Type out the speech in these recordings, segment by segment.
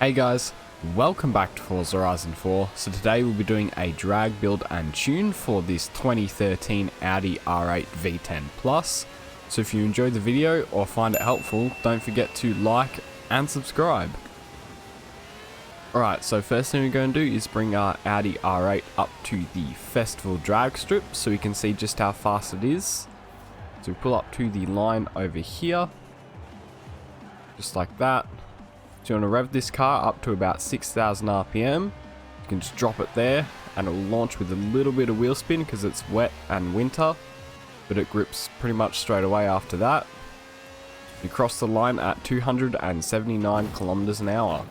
Hey guys, welcome back to Forza Horizon 4. So today we'll be doing a drag build and tune for this 2013 Audi R8 V10 Plus. So if you enjoyed the video or find it helpful, don't forget to like and subscribe. Alright, so first thing we're going to do is bring our Audi R8 up to the festival drag strip so we can see just how fast it is. So we pull up to the line over here, just like that. So you want to rev this car up to about 6,000 RPM. You can just drop it there and it will launch with a little bit of wheel spin because it's wet and winter, but it grips pretty much straight away after that. You cross the line at 279 kilometers an hour.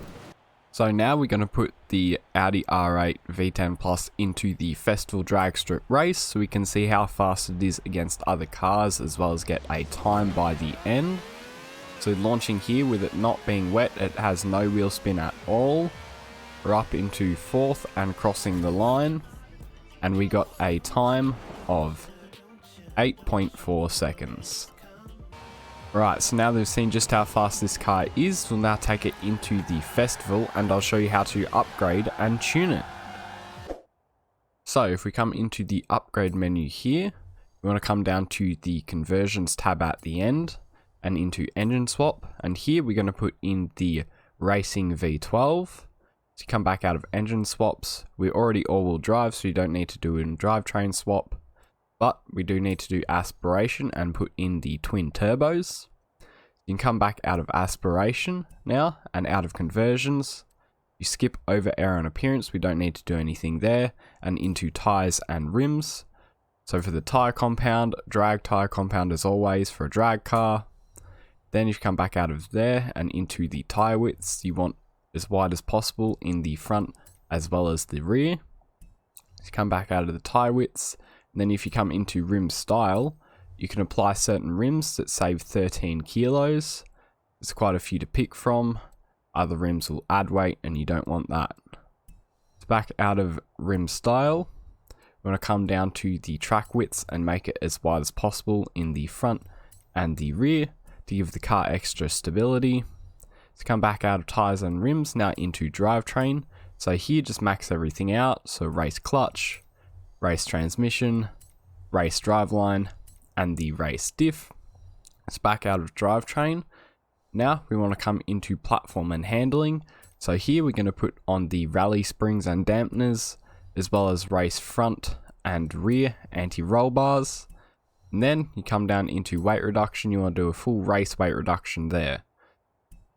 So now we're going to put the Audi R8 V10 Plus into the festival drag strip race so we can see how fast it is against other cars as well as get a time by the end. So launching here with it not being wet, it has no wheel spin at all. We're up into 4th and crossing the line, and we got a time of 8.4 seconds. Right, so now that we've seen just how fast this car is, we'll now take it into the festival and I'll show you how to upgrade and tune it. So if we come into the upgrade menu here, we want to come down to the conversions tab at the end and into engine swap, and here we're going to put in the racing V12. So come back out of engine swaps. We're already all-wheel drive, so you don't need to do a drivetrain swap, but we do need to do aspiration and put in the twin turbos. You can come back out of aspiration now and out of conversions. You skip over air and appearance, we don't need to do anything there, and into tires and rims. So for the tire compound, drag tire compound as always for a drag car. Then if you come back out of there and into the tyre widths, you want as wide as possible in the front as well as the rear. So you come back out of the tyre widths, and then if you come into rim style, you can apply certain rims that save 13 kilos. There's quite a few to pick from. Other rims will add weight and you don't want that. So back out of rim style, we want to come down to the track widths and make it as wide as possible in the front and the rear, to give the car extra stability. So come back out of tires and rims, now into drivetrain. So here just max everything out. So race clutch, race transmission, race driveline, and the race diff. It's back out of drivetrain. Now we want to come into platform and handling. So here we're going to put on the rally springs and dampeners, as well as race front and rear anti-roll bars. And then you come down into weight reduction, you want to do a full race weight reduction there.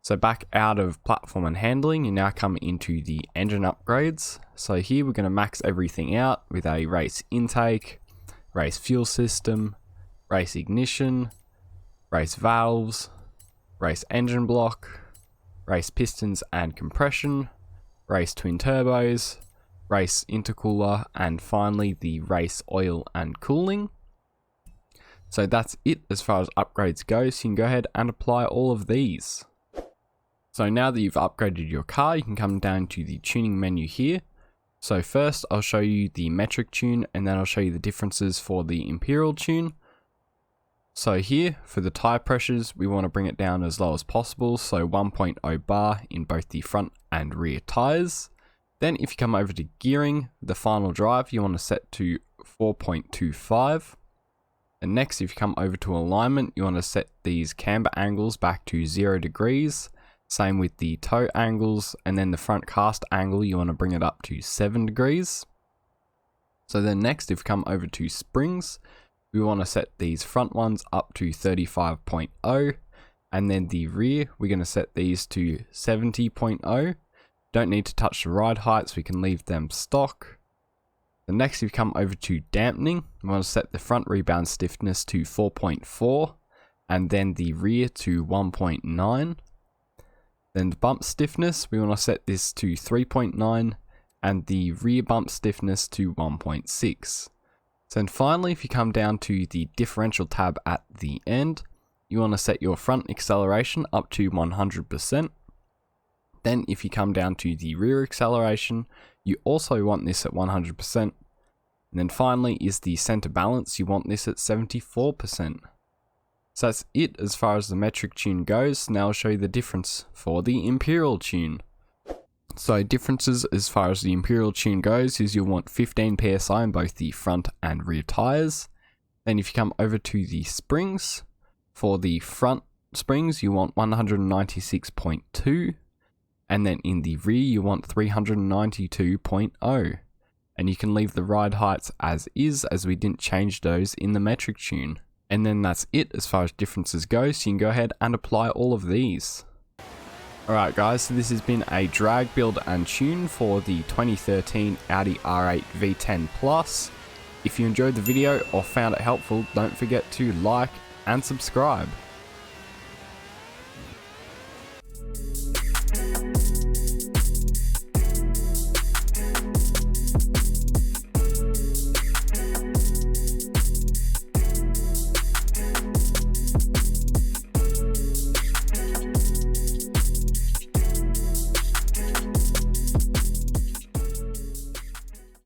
So back out of platform and handling, you now come into the engine upgrades. So here we're going to max everything out with a race intake, race fuel system, race ignition, race valves, race engine block, race pistons and compression, race twin turbos, race intercooler, and finally the race oil and cooling. So that's it as far as upgrades go, so you can go ahead and apply all of these. So now that you've upgraded your car, you can come down to the tuning menu here. So first I'll show you the metric tune and then I'll show you the differences for the Imperial Tune. So here for the tire pressures, we want to bring it down as low as possible, so 1.0 bar in both the front and rear tires. Then if you come over to gearing, the final drive you want to set to 4.25. And next, if you come over to alignment, you want to set these camber angles back to 0 degrees. Same with the toe angles, and then the front cast angle, you want to bring it up to 7 degrees. So then next, if you come over to springs, we want to set these front ones up to 35.0, and then the rear, we're going to set these to 70.0. Don't need to touch the ride heights, we can leave them stock. The next, if you come over to dampening, we want to set the front rebound stiffness to 4.4 and then the rear to 1.9. Then the bump stiffness, we want to set this to 3.9 and the rear bump stiffness to 1.6. So then finally, if you come down to the differential tab at the end, you want to set your front acceleration up to 100%. Then if you come down to the rear acceleration, you also want this at 100%. And then finally is the center balance, you want this at 74%. So that's it as far as the metric tune goes. Now I'll show you the difference for the Imperial Tune. So differences as far as the Imperial Tune goes is you'll want 15 PSI in both the front and rear tyres. Then if you come over to the springs, for the front springs you want 196.2, and then in the rear you want 392.0. And you can leave the ride heights as is, as we didn't change those in the metric tune. And then that's it as far as differences go, so you can go ahead and apply all of these. Alright guys, so this has been a drag build and tune for the 2013 Audi R8 V10 Plus. If you enjoyed the video or found it helpful, don't forget to like and subscribe.